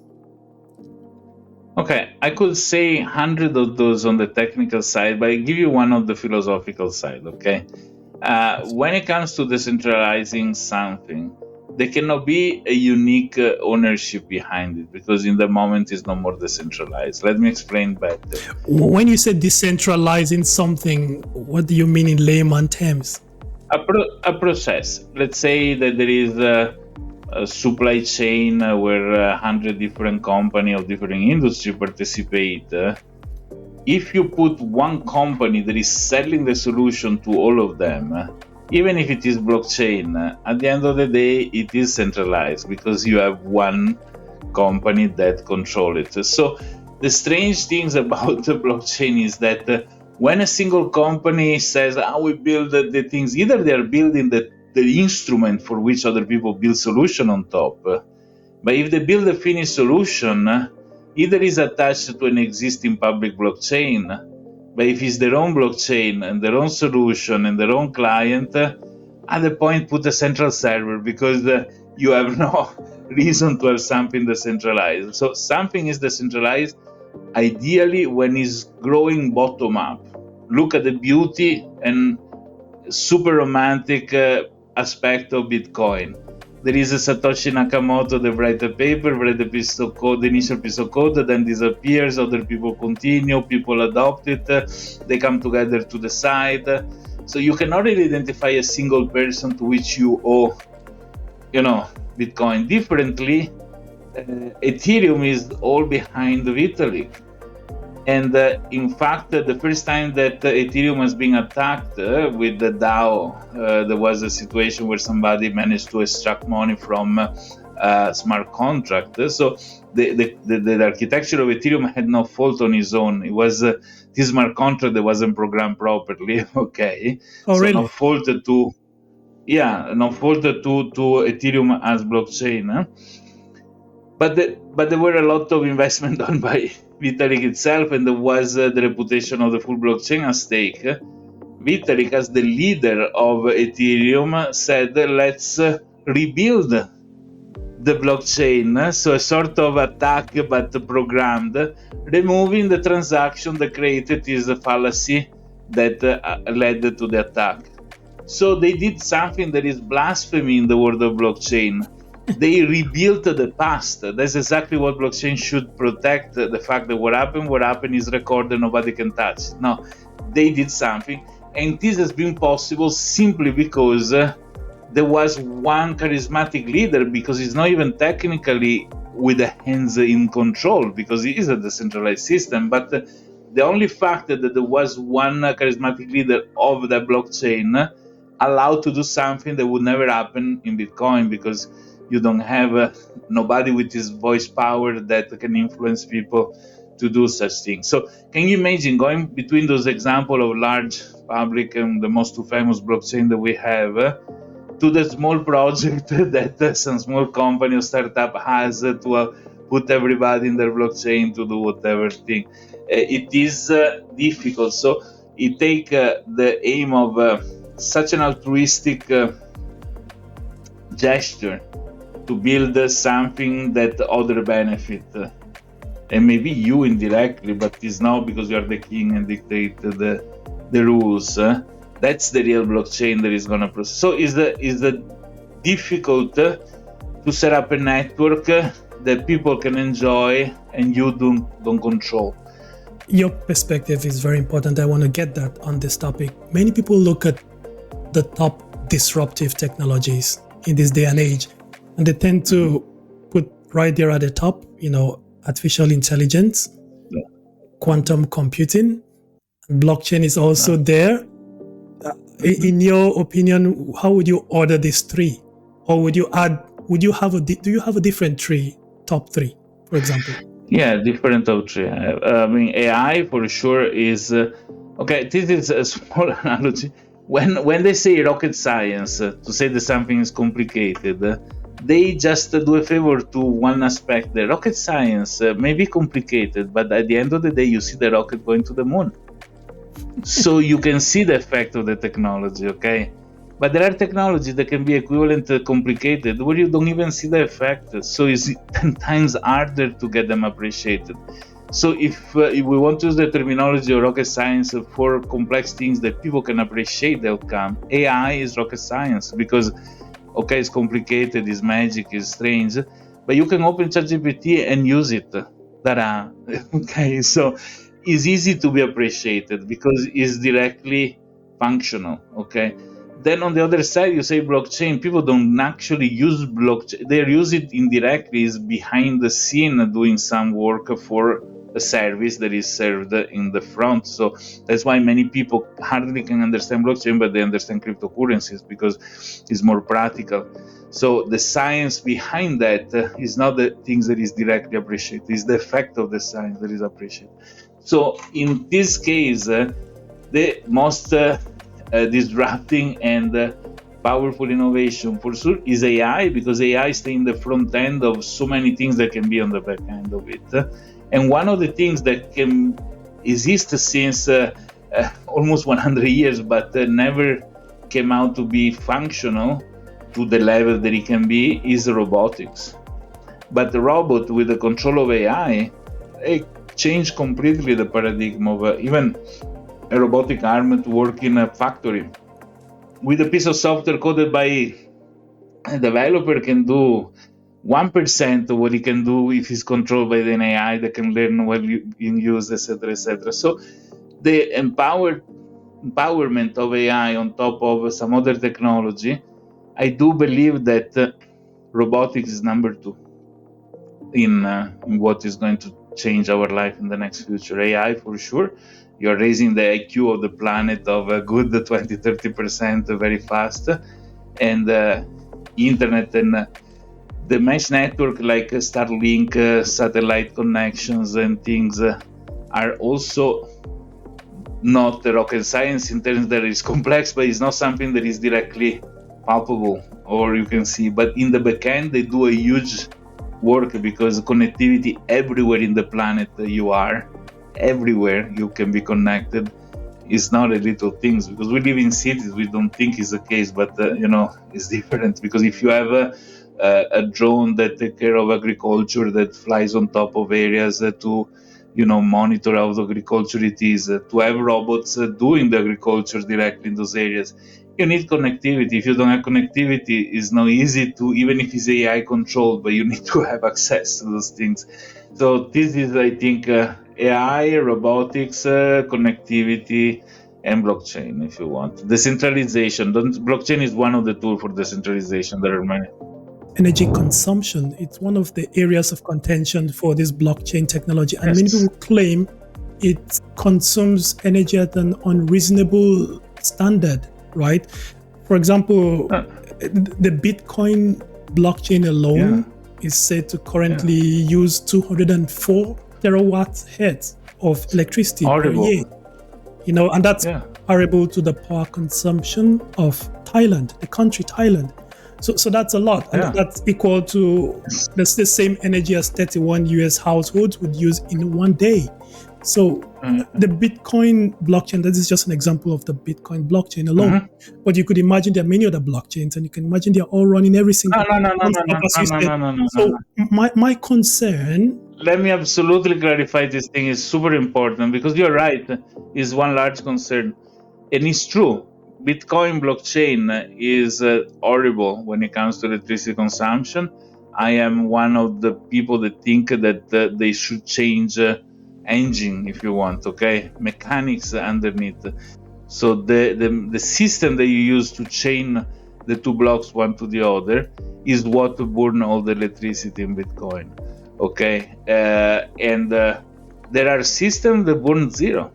Okay, I could say 100 of those on the technical side, but I give you one on the philosophical side, okay? When it comes to decentralizing something, there cannot be a unique ownership behind it, because in the moment it's no more decentralized. Let me explain better. When you say decentralizing something, what do you mean in layman terms? A process. Let's say that there is a supply chain where 100 different companies of different industry participate. If you put one company that is selling the solution to all of them, even if it is blockchain, at the end of the day, it is centralized because you have one company that controls it. So the strange things about the blockchain is that when a single company says, we build the things, either they are building the instrument for which other people build solution on top. But if they build a finished solution, either is attached to an existing public blockchain, but if it's their own blockchain and their own solution and their own client, at the point put a central server, because you have no reason to have something decentralized. So something is decentralized ideally when it's growing bottom up. Look at the beauty and super romantic aspect of Bitcoin. There is a Satoshi Nakamoto that write a paper, write a piece of code, the initial piece of code, then disappears, other people continue, people adopt it, they come together to decide. So you cannot really identify a single person to which you owe, Bitcoin. Differently, Ethereum is all behind Vitalik. And in fact, the first time that Ethereum was being attacked with the DAO, there was a situation where somebody managed to extract money from a smart contract. So the architecture of Ethereum had no fault on its own. It was this smart contract that wasn't programmed properly. Okay. Oh, so really? no fault to Ethereum as blockchain. But there were a lot of investment done by Vitalik itself, and there was the reputation of the full blockchain at stake. Vitalik, as the leader of Ethereum, said, let's rebuild the blockchain, so a sort of attack but programmed, removing the transaction that created this fallacy that led to the attack. So they did something that is blasphemy in the world of blockchain. They rebuilt the past. That's exactly what blockchain should protect, the fact that what happened is recorded, nobody can touch. No, they did something, and this has been possible simply because there was one charismatic leader, because he's not even technically with the hands in control, because it is a decentralized system, but the only fact that there was one charismatic leader of the blockchain allowed to do something that would never happen in Bitcoin, because you don't have nobody with his voice power that can influence people to do such things. So can you imagine going between those examples of large public and the most two famous blockchain that we have to the small project that some small company or startup has to put everybody in their blockchain to do whatever thing. It is difficult. So it takes the aim of such an altruistic gesture to build something that other benefit, and maybe you indirectly, but it's not because you are the king and dictate the rules. That's the real blockchain that is going to process. So is the difficult to set up a network that people can enjoy and you don't control. Your perspective is very important. I want to get that on this topic. Many people look at the top disruptive technologies in this day and age, and they tend to put right there at the top, artificial intelligence, quantum computing, blockchain is also there. In your opinion, how would you order these three? Or do you have a different top three, for example? Yeah, different top three. I mean, AI for sure is okay. This is a small analogy. When they say rocket science, to say that something is complicated, they just do a favor to one aspect. The rocket science may be complicated, but at the end of the day, you see the rocket going to the moon. So you can see the effect of the technology, okay? But there are technologies that can be equivalent to complicated where you don't even see the effect. So it's 10 times harder to get them appreciated. So if we want to use the terminology of rocket science for complex things that people can appreciate the outcome, AI is rocket science because, okay, it's complicated, it's magic, it's strange, but you can open ChatGPT and use it. Ta-da! Okay, so it's easy to be appreciated because it's directly functional, okay? Then on the other side, you say blockchain. People don't actually use blockchain. They use it indirectly, is behind the scene doing some work for a service that is served in the front. So that's why many people hardly can understand blockchain, but they understand cryptocurrencies because it's more practical. So the science behind that is not the things that is directly appreciated. It's the effect of the science that is appreciated. So in this case, the most disrupting and powerful innovation for sure is AI, because AI stays in the front end of so many things that can be on the back end of it. And one of the things that can exist since almost 100 years, but never came out to be functional to the level that it can be, is robotics. But the robot with the control of AI, it changed completely the paradigm of even a robotic arm to work in a factory. With a piece of software coded by a developer can do 1% of what he can do if he's controlled by an AI that can learn what being used, etc., etc. So the empowerment of AI on top of some other technology, I do believe that robotics is number 2 in what is going to change our life in the next future. AI for sure. You're raising the IQ of the planet of a good 20-30% very fast, and internet and the mesh network like Starlink, satellite connections and things are also not rocket science in terms that it's complex, but it's not something that is directly palpable or you can see. But in the backend, they do a huge work because connectivity everywhere in the planet you are, everywhere you can be connected. It's not a little things because we live in cities. We don't think it's the case, but it's different because if you have a drone that takes care of agriculture that flies on top of areas to monitor how the agriculture it is, to have robots doing the agriculture directly in those areas, you need connectivity. If you don't have connectivity, it's not easy to, even if it's AI controlled, but you need to have access to those things. So this is, I think, AI, robotics, connectivity, and blockchain, if you want. Decentralization. Blockchain is one of the tools for decentralization. There are many. Energy consumption, it's one of the areas of contention for this blockchain technology. And many people claim it consumes energy at an unreasonable standard, right? For example, the Bitcoin blockchain alone is said to currently use 204 terawatt heads of electricity per year. And that's comparable to the power consumption of Thailand, the country Thailand. So that's a lot. And that's equal to the same energy as 31 US households would use in one day. So the Bitcoin blockchain, that is just an example of the Bitcoin blockchain alone. But you could imagine there are many other blockchains, and you can imagine they're all running every single No. So my concern... Let me absolutely clarify this thing. Is super important because you're right. Is one large concern. And it's true. Bitcoin blockchain is horrible when it comes to electricity consumption. I am one of the people that think that they should change engine, if you want, mechanics underneath. So the system that you use to chain the two blocks one to the other, is what burn all the electricity in Bitcoin. Okay, and there are systems that burn zero.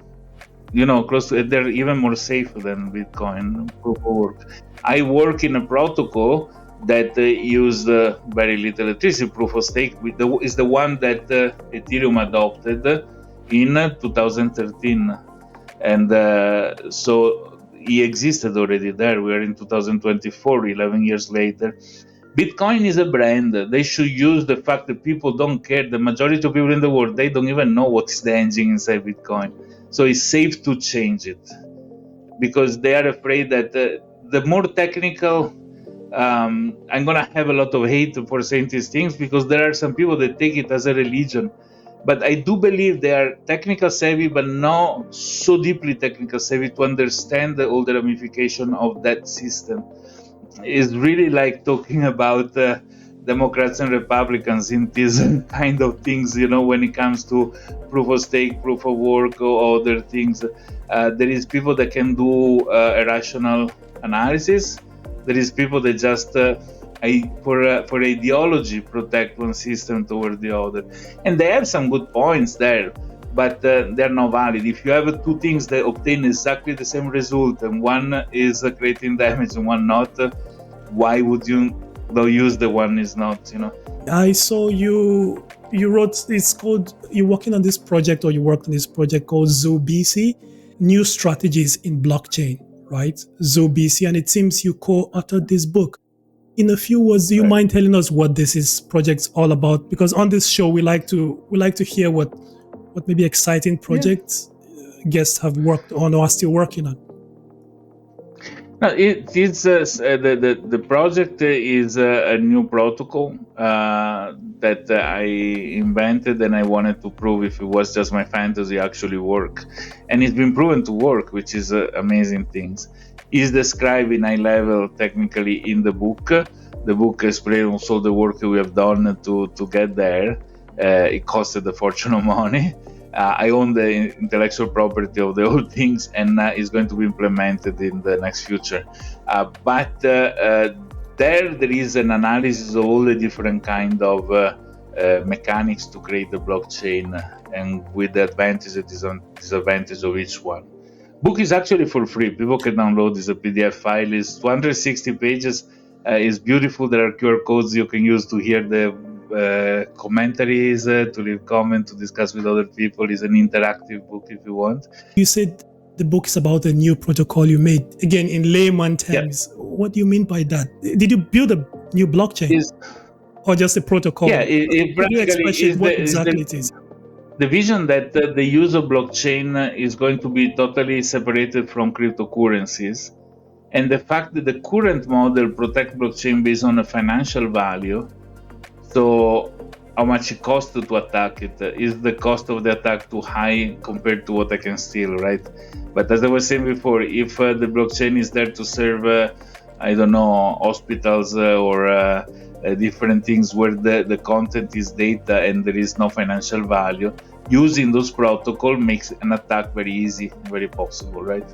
Close to, they're even more safe than Bitcoin proof of work. I work in a protocol that use very little electricity. Proof of stake is the one that Ethereum adopted in 2013, and so he existed already there. We are in 2024, 11 years later. Bitcoin is a brand. They should use the fact that people don't care. The majority of people in the world, they don't even know what is the engine inside Bitcoin. So it's safe to change it, because they are afraid that the more technical, I'm going to have a lot of hate for saying these things, because there are some people that take it as a religion. But I do believe they are technical savvy, but not so deeply technical savvy to understand all the ramification of that system. It's really like talking about Democrats and Republicans in these kind of things, when it comes to proof of stake, proof of work, or other things. There is people that can do a rational analysis. There is people that just, for ideology, protect one system toward the other. And they have some good points there, but they're not valid. If you have two things that obtain exactly the same result, and one is creating damage and one not, why would you use the one is not, I saw you wrote, it's called, you're working on this project, or you worked on this project called ZooBC, New Strategies in Blockchain, right? ZooBC, and it seems you co-authored this book. In a few words, do you mind telling us what this project's all about? Because on this show, we like to hear what maybe exciting projects guests have worked on or are still working on. No, it's the project is a new protocol that I invented, and I wanted to prove if it was just my fantasy actually work, and it's been proven to work, which is amazing things. Is described in high level technically in the book. The book explains also the work we have done to get there. It costed a fortune of money. I own the intellectual property of the whole things, and it's going to be implemented in the next future. But there is an analysis of all the different kind of mechanics to create the blockchain, and with the advantage and disadvantage of each one. Book is actually for free. People can download this. A PDF file is 260 pages. It's beautiful. There are QR codes you can use to hear the commentaries, to leave comments, to discuss with other people. It's an interactive book if you want. You said the book is about a new protocol you made. Again, in layman terms, what do you mean by that? Did you build a new blockchain or just a protocol? Yeah, it practically is what exactly it is. The vision that the use of blockchain is going to be totally separated from cryptocurrencies, and the fact that the current model protects blockchain based on a financial value. So how much it costs to attack it? Is the cost of the attack too high compared to what I can steal, right? But as I was saying before, if the blockchain is there to serve, hospitals or different things where the content is data and there is no financial value, using those protocols makes an attack very easy, very possible, right?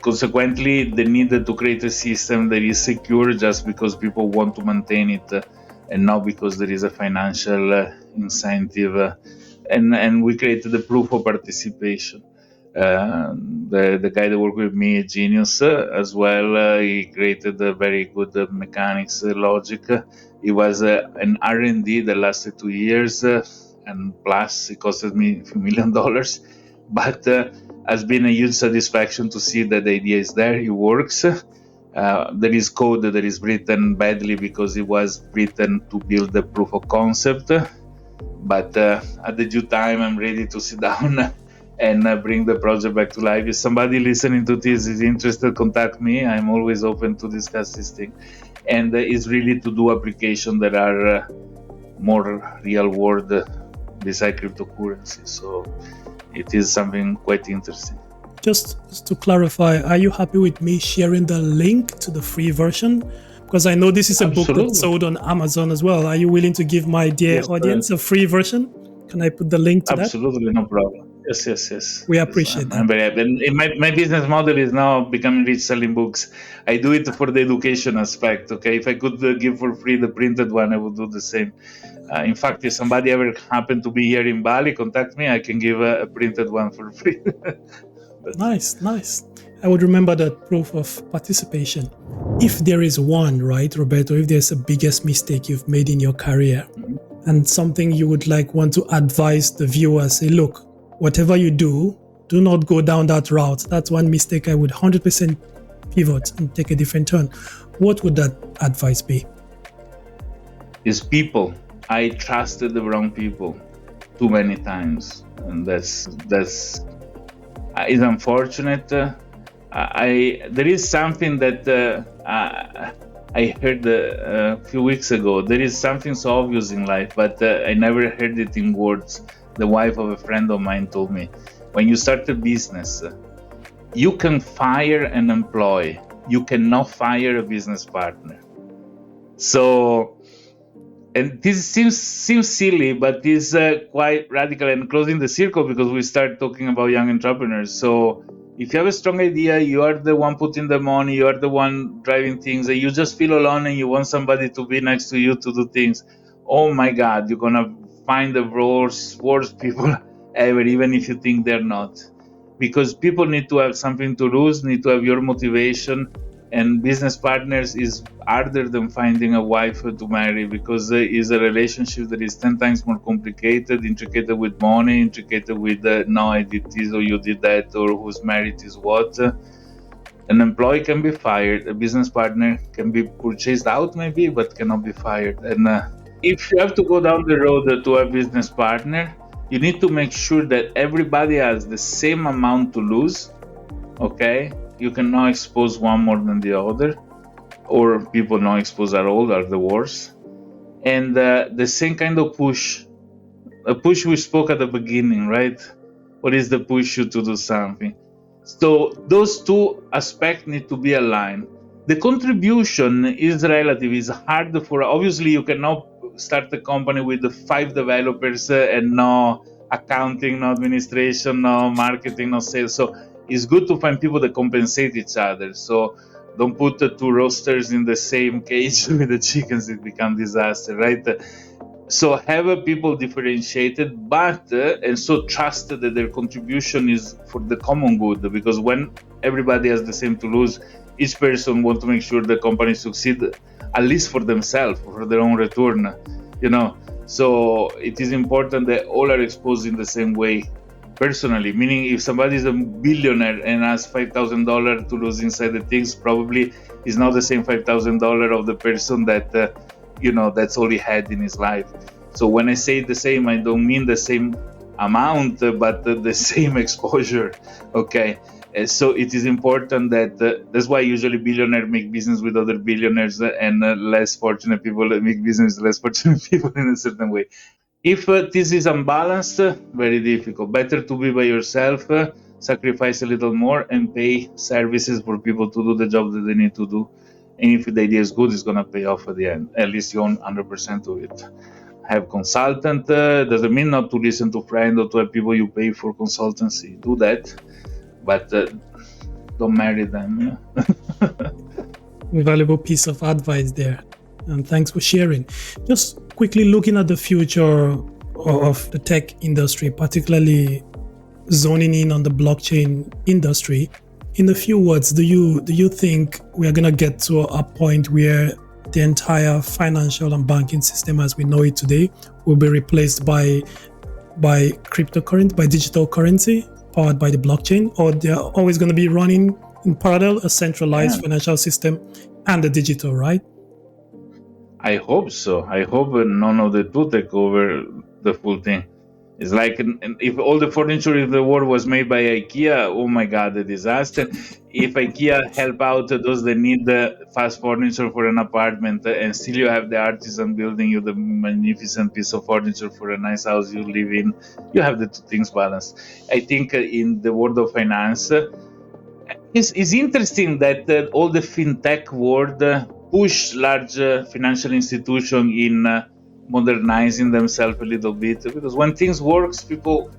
Consequently, the need to create a system that is secure just because people want to maintain it, and not because there is a financial incentive. And we created the proof of participation. The guy that worked with me, a genius as well, he created a very good mechanics logic. It was an R&D that lasted 2 years, and plus it costed me a few $1 million. But has been a huge satisfaction to see that the idea is there, it works. There is code that is written badly because it was written to build the proof of concept. But at the due time, I'm ready to sit down and bring the project back to life. If somebody listening to this is interested, contact me. I'm always open to discuss this thing. And it's really to do applications that are more real world beside cryptocurrency. So it is something quite interesting. Just to clarify, are you happy with me sharing the link to the free version? Because I know this is a book that's sold on Amazon as well. Are you willing to give my dear audience a free version? Can I put the link to that? Absolutely, no problem. Yes. We appreciate that. I'm very happy. And my business model is now becoming rich selling books. I do it for the education aspect. Okay, if I could give for free the printed one, I would do the same. In fact, if somebody ever happened to be here in Bali, contact me. I can give a printed one for free. Nice. I would remember that proof of participation. If there is one, right, Roberto, if there's a biggest mistake you've made in your career and something you would want to advise the viewers, say, look, whatever you do not go down that route. That's one mistake I would 100% pivot and take a different turn. What would that advice be? Is people. I trusted the wrong people too many times, and that's is unfortunate. There is something that I heard a few weeks ago. There is something so obvious in life, but I never heard it in words. The wife of a friend of mine told me, when you start a business, you can fire an employee. You cannot fire a business partner. So, and this seems silly, but is quite radical and closing the circle, because we start talking about young entrepreneurs. So if you have a strong idea, you are the one putting the money, you are the one driving things, and you just feel alone and you want somebody to be next to you to do things, oh my God, you're going to find the worst people ever, even if you think they're not. Because people need to have something to lose, need to have your motivation, and business partners is harder than finding a wife to marry, because it's a relationship that is 10 times more complicated, intricate with money, intricate with no, I did this or you did that, or who's married is what. An employee can be fired, a business partner can be purchased out maybe, but cannot be fired. And if you have to go down the road to a business partner, you need to make sure that everybody has the same amount to lose, okay? You cannot expose one more than the other, or people not exposed at all are the worst. And the same kind of push, a push we spoke at the beginning, right? What is the push you to do something? So those two aspects need to be aligned. The contribution is relative. It's hard for, obviously you cannot start a company with the 5 developers and no accounting, no administration, no marketing, no sales. So it's good to find people that compensate each other. So don't put the 2 roosters in the same cage with the chickens, it becomes disaster, right? So have people differentiated, but and so trust that their contribution is for the common good, because when everybody has the same to lose, each person wants to make sure the company succeed, at least for themselves, for their own return, So it is important that all are exposed in the same way personally, meaning if somebody is a billionaire and has $5,000 to lose inside the things, probably is not the same $5,000 of the person that that's all he had in his life. So when I say the same, I don't mean the same amount, but the same exposure. Okay. So it is important that that's why usually billionaires make business with other billionaires, and less fortunate people make business with less fortunate people in a certain way. If this is unbalanced, very difficult. Better to be by yourself, sacrifice a little more, and pay services for people to do the job that they need to do. And if the idea is good, it's going to pay off at the end. At least you own 100% of it. Have consultant. Doesn't mean not to listen to friends or to have people you pay for consultancy. Do that, but don't marry them. Valuable piece of advice there. And thanks for sharing. Just quickly looking at the future of the tech industry, particularly zoning in on the blockchain industry. In a few words, do you think we are going to get to a point where the entire financial and banking system as we know it today will be replaced by cryptocurrency, by digital currency powered by the blockchain, or they're always going to be running in parallel, a centralized financial system and the digital, right? I hope so. I hope none of the two take over the full thing. It's like if all the furniture in the world was made by IKEA, oh my God, a disaster. If IKEA help out those that need the fast furniture for an apartment, and still you have the artisan building you the magnificent piece of furniture for a nice house you live in, you have the two things balanced. I think in the world of finance, it's interesting that all the fintech world push large financial institutions in modernizing themselves a little bit, because when things works, people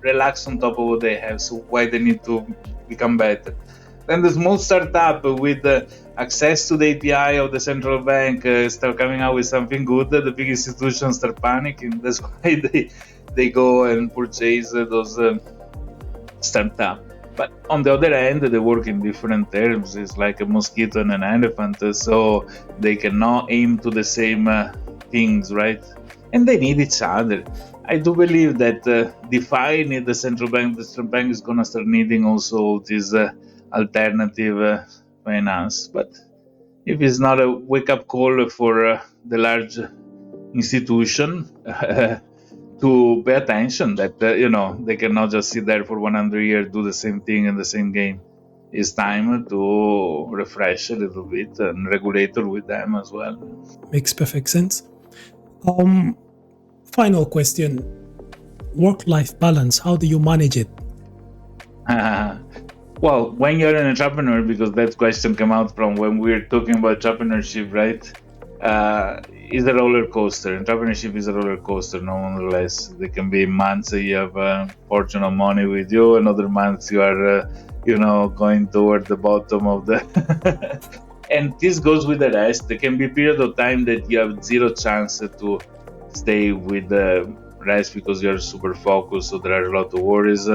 relax on top of what they have. So why they need to become better? Then the small startup with access to the API of the central bank start coming out with something good. The big institutions start panicking. That's why they go and purchase those startups. But on the other hand, they work in different terms. It's like a mosquito and an elephant, so they cannot aim to the same things, right? And they need each other. I do believe that DeFi need the central bank. The central bank is going to start needing also this alternative finance. But if it's not a wake-up call for the large institution to pay attention that they cannot just sit there for 100 years, do the same thing in the same game. It's time to refresh a little bit and regulator with them as well. Makes perfect sense. Final question. Work-life balance, how do you manage it? Well, when you're an entrepreneur, because that question came out from when we were talking about entrepreneurship, right? Is a roller coaster. Entrepreneurship is a roller coaster, nonetheless. There can be months you have a fortune of money with you, and other months you are, going toward the bottom of the. And this goes with the rest. There can be a period of time that you have zero chance to stay with the rest because you're super focused, so there are a lot of worries.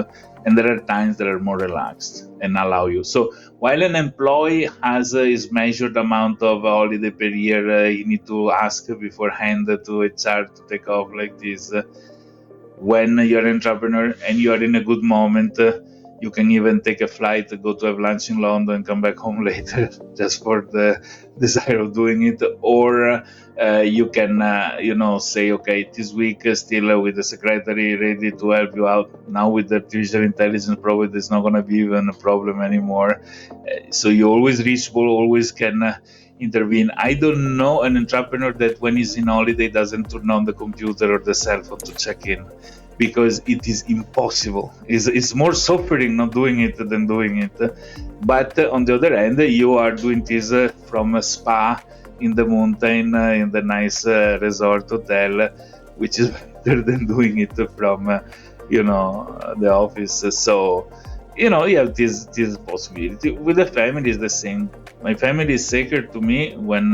And there are times that are more relaxed and allow you. So while an employee has his measured amount of holiday per year, you need to ask beforehand to HR to take off like this. When you're an entrepreneur and you are in a good moment, you can even take a flight, go to have lunch in London and come back home later just for the desire of doing it. Or you can, say, okay, this week still with the secretary ready to help you out. Now with artificial intelligence, probably there's not going to be even a problem anymore. So you're always reachable, always can intervene. I don't know an entrepreneur that when he's in holiday doesn't turn on the computer or the cell phone to check in. Because it is impossible. It's more suffering not doing it than doing it. But on the other hand, you are doing this from a spa in the mountain, in the nice resort hotel, which is better than doing it from, the office. So, you have this possibility. With the family, is the same. My family is sacred to me. When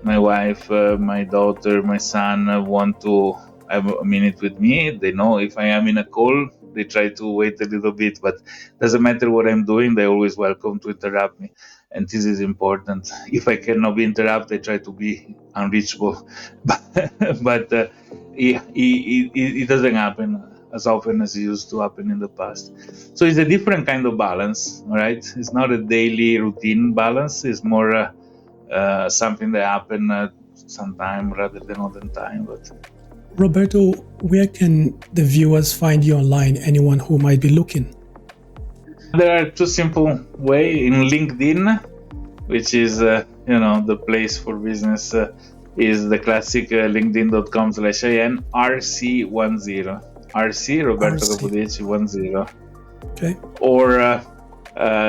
my wife, my daughter, my son want to have a minute with me, they know if I am in a call, they try to wait a little bit, but doesn't matter what I'm doing, they're always welcome to interrupt me. And this is important. If I cannot be interrupted, I try to be unreachable. But it doesn't happen as often as it used to happen in the past. So it's a different kind of balance, right? It's not a daily routine balance. It's more something that happens sometime rather than all the time. But Roberto, where can the viewers find you online, anyone who might be looking? there are two simple ways. In LinkedIn, which is the place for business, is the classic linkedin.com/in RC10 RC Roberto Capodieci 10. Okay. Or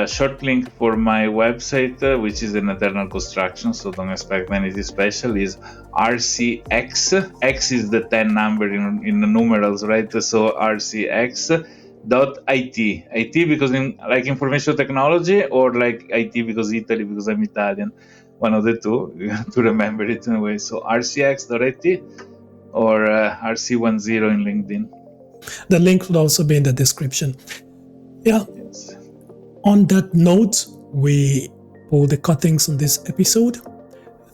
short link for my website, which is an eternal construction, so don't expect anything special, is RCX. X is the 10 number in the numerals, right? So RCX.it. IT because like information technology, or like IT because Italy, because I'm Italian. One of the two. You have to remember it in a way. So RCX.it or RC10 in LinkedIn. The link will also be in the description. Yeah. Yes. On that note, we pull the cuttings on this episode.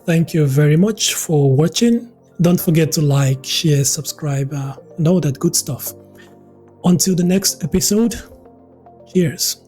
Thank you very much for watching. Don't forget to like, share, subscribe, and all that good stuff. Until the next episode, cheers.